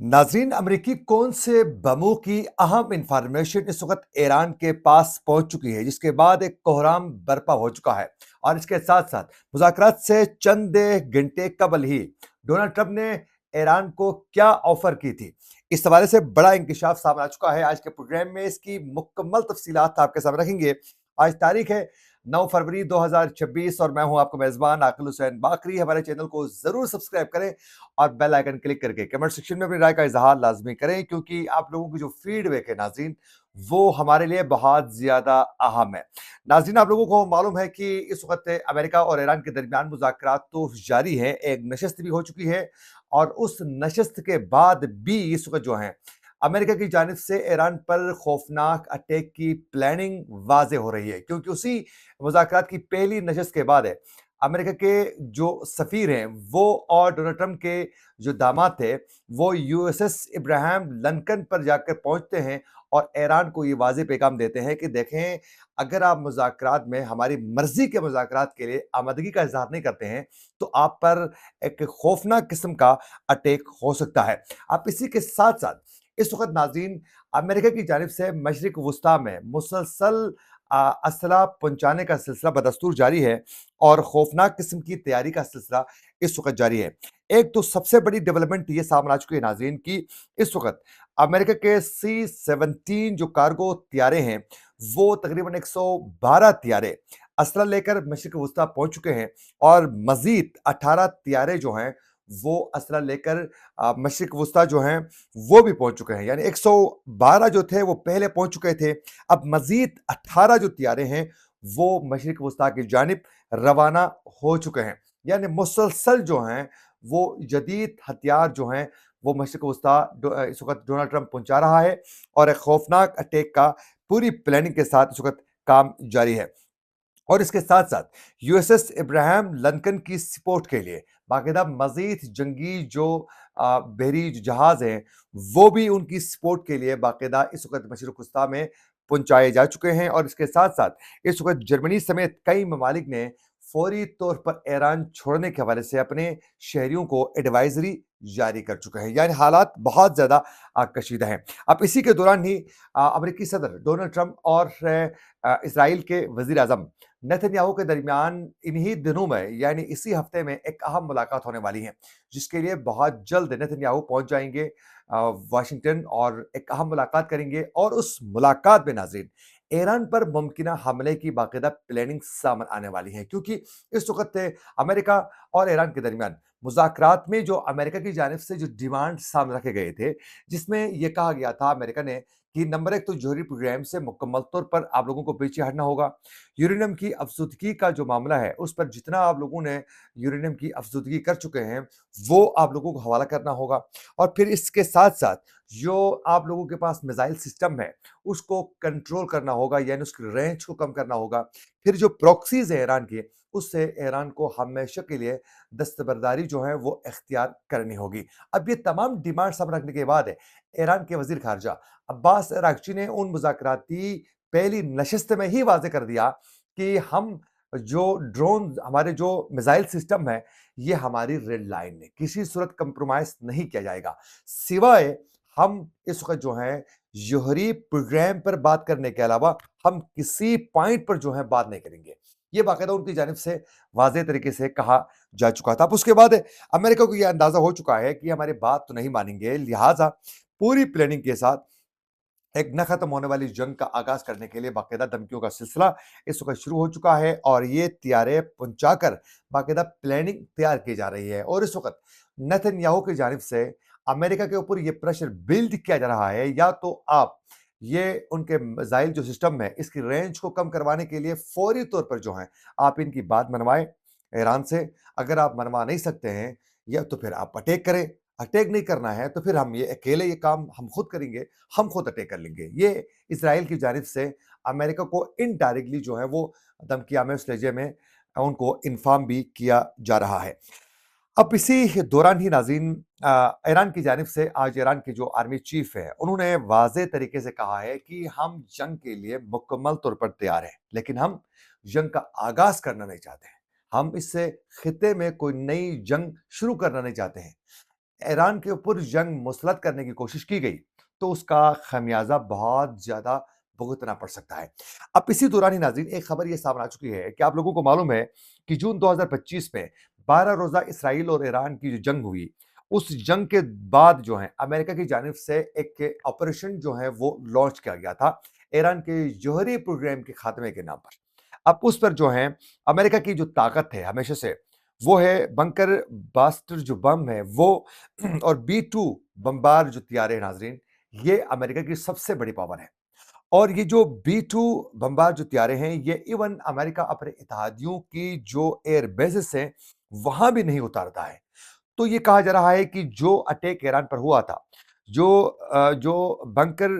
नाज़रीन, अमरीकी कौन से बमों की अहम इंफॉर्मेशन इस वक्त ईरान के पास पहुंच चुकी है, जिसके बाद एक कोहराम बर्पा हो चुका है। और इसके साथ साथ मुज़ाकरात से चंद घंटे कबल ही डोनाल्ड ट्रंप ने ईरान को क्या ऑफर की थी, इस हवाले से बड़ा इंकशाफ सामने आ चुका है। आज के प्रोग्राम में इसकी मुकम्मल तफसीलात आपके सामने रखेंगे। आज तारीख है 9 फरवरी 2026 और मैं हूं आपका मेजबान आकिल हुसैन बाकरी। हमारे चैनल को जरूर सब्सक्राइब करें और बेल आइकन क्लिक करके कमेंट सेक्शन में अपनी राय का इजहार लाजमी करें, क्योंकि आप लोगों की जो फीडबैक है नाज़रीन, वो हमारे लिए बहुत ज्यादा अहम है। नाज़रीन, आप लोगों को मालूम है कि इस वक्त अमेरिका और ईरान के दरमियान मुज़ाकरात तो जारी है, एक नशस्त भी हो चुकी है। और उस नशस्त के बाद भी इस वक्त जो है अमेरिका की जानिब से ईरान पर खौफनाक अटैक की प्लानिंग वाज़े हो रही है, क्योंकि उसी मुज़ाकरात की पहली नशस्त के बाद है अमेरिका के जो सफ़ीर हैं वो और डोनाल्ड ट्रंप के जो दामाद थे वो यूएसएस इब्राहिम लिंकन पर जाकर पहुंचते हैं और ईरान को ये वाज़ेह पैगाम देते हैं कि देखें, अगर आप मुज़ाकरात में हमारी मर्जी के मुज़ाकरात के लिए आमदगी का इजहार नहीं करते हैं तो आप पर एक खौफनाक किस्म का अटैक हो सकता है। आप इसी के साथ साथ इस वक्त नाज़रीन, अमेरिका की जानिब से मशरिक वस्ता में मुसलसल असला पहुंचाने का सिलसिला बदस्तूर जारी है और खौफनाक किस्म की तैयारी का सिलसिला इस वक्त जारी है। एक तो सबसे बड़ी डेवलपमेंट ये सामने आ चुकी है नाज़रीन की इस वक्त अमेरिका के C-17 जो कार्गो त्यारे हैं वो तकरीबन 112 त्यारे असला लेकर मशरिक वस्ता पहुंच चुके हैं और मजीद 18 त्यारे जो हैं वो असला लेकर मशरिक वस्ता जो हैं वो भी पहुंच चुके हैं। यानी 112 जो थे वो पहले पहुंच चुके थे, अब मजीद 18 जो त्यारे हैं वो मशरिक वस्ता की जानिब रवाना हो चुके हैं। यानी मुसलसल जो हैं वो जदीद हथियार जो हैं वो मशरिक वस्ता इस वक्त डोनाल्ड ट्रंप पहुंचा रहा है और एक खौफनाक अटैक का पूरी प्लानिंग के साथ इस वक्त काम जारी है। और इसके साथ साथ यूएसएस इब्राहिम लिंकन की सपोर्ट के लिए बाकायदा मजीद जंगी जो बहरी जहाज हैं वो भी उनकी सपोर्ट के लिए बाकायदा इस वक्त मशरिक वस्ता में पहुंचाए जा चुके हैं। और इसके साथ साथ इस वक्त जर्मनी समेत कई ममालिक ने फौरी तौर पर ईरान छोड़ने के हवाले से अपने शहरियों को एडवाइजरी जारी कर चुके हैं। यानी हालात बहुत ज्यादा कशीदा हैं। अब इसी के दौरान ही अमेरिकी सदर डोनाल्ड ट्रंप और इसराइल के वजीर आजम नेतन्याहू के दरमियान इन्हीं दिनों में यानी इसी हफ्ते में एक अहम मुलाकात होने वाली है, जिसके लिए बहुत जल्द नेतन्याहू पहुंच जाएंगे वाशिंगटन और एक अहम मुलाकात करेंगे। और उस मुलाकात में नाज़रीन, ईरान पर मुमकिना हमले की बाकायदा प्लानिंग सामने आने वाली है, क्योंकि इस वक्त अमेरिका और ईरान के दरमियान मुज़ाकरात में जो अमेरिका की जानिब से जो डिमांड सामने रखे गए थे, जिसमें यह कहा गया था अमेरिका ने कि नंबर एक तो जौहरी प्रोग्राम से मुकम्मल तौर पर आप लोगों को पीछे हटना होगा। यूरेनियम की अफसुदगी का जो मामला है उस पर जितना आप लोगों ने यूरेनियम की अफसुदगी कर चुके हैं वो आप लोगों को हवाला करना होगा। और फिर इसके साथ साथ जो आप लोगों के पास मिसाइल सिस्टम है उसको कंट्रोल करना होगा, यानी उसकी रेंज को कम करना होगा। फिर जो प्रॉक्सीज है ईरान की, उससे ईरान को हमेशा के लिए दस्तबरदारी जो है वो इख्तियार करनी होगी। अब ये तमाम डिमांड सब रखने के बाद है ईरान के वजीर खारजा अब्बास अरागची ने उन मुज़ाकराती पहली नशिस्त में ही वाज़ेह कर दिया कि हम जो ड्रोन हमारे जो मिसाइल सिस्टम है ये हमारी रेड लाइन है, किसी सूरत कंप्रोमाइज नहीं किया जाएगा, सिवाय हम इस वक्त जो है जौहरी प्रोग्राम पर बात करने के अलावा हम किसी पॉइंट पर जो है बात नहीं करेंगे। ये बाकायदा उनकी जानिब से वाज़ेह तरीके से कहा जा चुका था। अब उसके बाद अमेरिका को यह अंदाजा हो चुका है कि हमारी बात तो नहीं मानेंगे, लिहाजा पूरी प्लानिंग के साथ एक न खत्म होने वाली जंग का आगाज करने के लिए बाकायदा धमकियों का सिलसिला इस वक्त शुरू हो चुका है और ये तैयारे पहुंचाकर बाकायदा प्लानिंग तैयार की जा रही है। और इस वक्त नेतन्याहू की जानिब से अमेरिका के ऊपर ये प्रेशर बिल्ड किया जा रहा है, या तो आप ये उनके मिसाइल जो सिस्टम है इसकी रेंज को कम करवाने के लिए फौरी तौर पर जो है आप इनकी बात मनवाएं ईरान से। अगर आप मनवा नहीं सकते हैं या तो फिर आप अटैक करें, अटैक नहीं करना है तो फिर हम ये अकेले ये काम हम खुद करेंगे, हम खुद अटैक कर लेंगे। ये इसराइल की जानिब से अमेरिका को इनडायरेक्टली जो है वो धमकियां में उस लहजे में उनको इन्फॉर्म भी किया जा रहा है। अब इसी दौरान ही नाज़रीन, ईरान की जानिब से आज ईरान के जो आर्मी चीफ है उन्होंने वाज़ेह तरीके से कहा है कि हम जंग के लिए मुकम्मल तौर पर तैयार हैं, लेकिन हम जंग का आगाज करना नहीं चाहते हैं। हम इससे खिते में कोई नई जंग शुरू करना नहीं चाहते हैं। ایران کے اوپر جنگ مسلط کرنے کی کوشش کی گئی تو اس کا خمیازہ بہت زیادہ بھگتنا پڑ سکتا ہے۔ اب اسی دوران ہی ناظرین ایک خبر یہ سامنے آ چکی ہے کہ آپ لوگوں کو معلوم ہے کہ جون 2025 میں 12 روزہ اسرائیل اور ایران کی جو جنگ ہوئی، اس جنگ کے بعد جو ہے امریکہ کی جانب سے ایک آپریشن جو ہے وہ لانچ کیا گیا تھا ایران کے جوہری پروگرام کے خاتمے کے نام پر۔ اب اس پر جو ہے امریکہ کی جو طاقت ہے ہمیشہ سے وہ ہے بنکر باسٹر جو بم ہے وہ اور B-2 بمبار جو طیارے ہیں ناظرین، یہ امریکہ کی سب سے بڑی پاور ہے۔ اور یہ جو B-2 بمبار جو طیارے ہیں یہ ایون امریکہ اپنے اتحادیوں کی جو ایئر بیسز ہیں وہاں بھی نہیں اتارتا ہے۔ تو یہ کہا جا رہا ہے کہ جو اٹیک ایران پر ہوا تھا، جو بنکر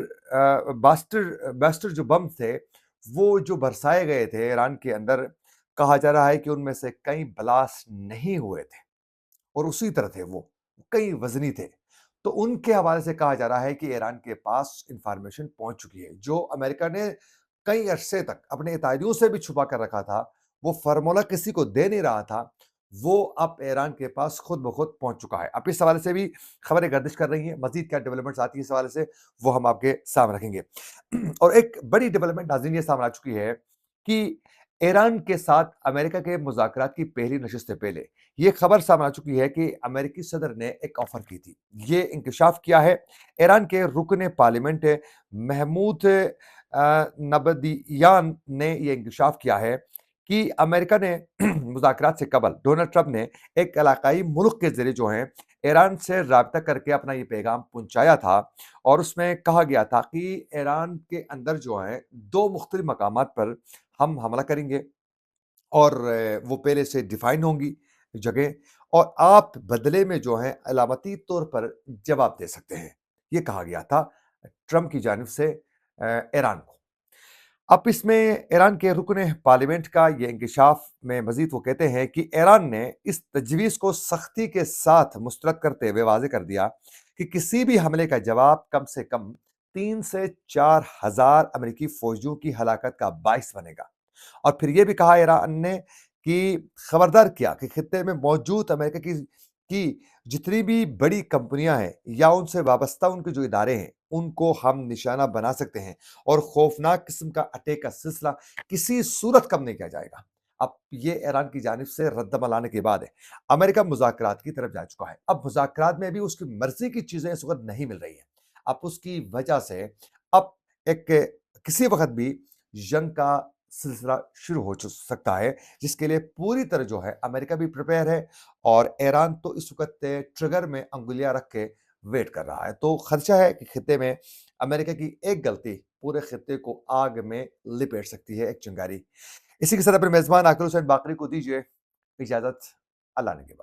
باسٹر جو بم تھے وہ جو برسائے گئے تھے ایران کے اندر، کہا جا رہا ہے کہ ان میں سے کئی بلاسٹ نہیں ہوئے تھے اور اسی طرح تھے وہ کئی وزنی تھے۔ تو ان کے حوالے سے کہا جا رہا ہے کہ ایران کے پاس انفارمیشن پہنچ چکی ہے جو امریکہ نے کئی عرصے تک اپنے اتحادیوں سے بھی چھپا کر رکھا تھا، وہ فارمولا کسی کو دے نہیں رہا تھا، وہ اب ایران کے پاس خود بخود پہنچ چکا ہے۔ اب اس حوالے سے بھی خبریں گردش کر رہی ہیں، مزید کیا ڈیولپمنٹس آتی ہیں اس حوالے سے وہ ہم آپ کے سامنے رکھیں گے۔ اور ایک بڑی ڈیولپمنٹ ناظرین یہ سامنے آ چکی ہے کہ ایران کے ساتھ امریکہ کے مذاکرات کی پہلی نشست سے پہلے یہ خبر سامنے آ چکی ہے کہ امریکی صدر نے ایک آفر کی تھی۔ یہ انکشاف کیا ہے ایران کے رکن پارلیمنٹ محمود نبدیان نے یہ انکشاف کیا ہے کہ امریکہ نے مذاکرات سے قبل ڈونلڈ ٹرمپ نے ایک علاقائی ملک کے ذریعے جو ہیں ایران سے رابطہ کر کے اپنا یہ پیغام پہنچایا تھا، اور اس میں کہا گیا تھا کہ ایران کے اندر جو ہیں 2 مختلف مقامات پر ہم حملہ کریں گے اور وہ پہلے سے ڈیفائن ہوں گی جگہ، اور آپ بدلے میں جو ہیں علامتی طور پر جواب دے سکتے ہیں۔ یہ کہا گیا تھا ٹرمپ کی جانب سے ایران کو۔ اب اس میں ایران کے رکن پارلیمنٹ کا یہ انکشاف میں مزید وہ کہتے ہیں کہ ایران نے اس تجویز کو سختی کے ساتھ مسترد کرتے ہوئے واضح کر دیا کہ کسی بھی حملے کا جواب کم سے کم 3 سے 4 ہزار امریکی فوجیوں کی ہلاکت کا باعث بنے گا۔ اور پھر یہ بھی کہا ایران نے کہ خبردار کیا کہ خطے میں موجود امریکہ کی جتنی بھی بڑی کمپنیاں ہیں یا ان سے وابستہ ان کے جو ادارے ہیں ان کو ہم نشانہ بنا سکتے ہیں، اور خوفناک قسم کا اٹیک کا سلسلہ کسی صورت کم نہیں کیا جائے گا۔ اب یہ ایران کی جانب سے رد عمل آنے کے بعد ہے امریکہ مذاکرات کی طرف جا چکا ہے۔ اب مذاکرات میں بھی اس کی مرضی کی چیزیں اس وقت نہیں مل رہی ہیں، اب اس کی وجہ سے اب ایک کسی وقت بھی جنگ کا سلسلہ شروع ہو سکتا ہے، جس کے لیے پوری طرح جو ہے امریکہ بھی پریپیئر ہے، اور ایران تو اس وقت ٹریگر میں انگلیاں رکھ کے ویٹ کر رہا ہے۔ تو خدشہ ہے کہ خطے میں امریکہ کی ایک غلطی پورے خطے کو آگ میں لپیٹ سکتی ہے، ایک چنگاری۔ اسی کے ساتھ اپنے میزبان عاقل حسین باقری کو دیجیے اجازت، اللہ نے کے بعد۔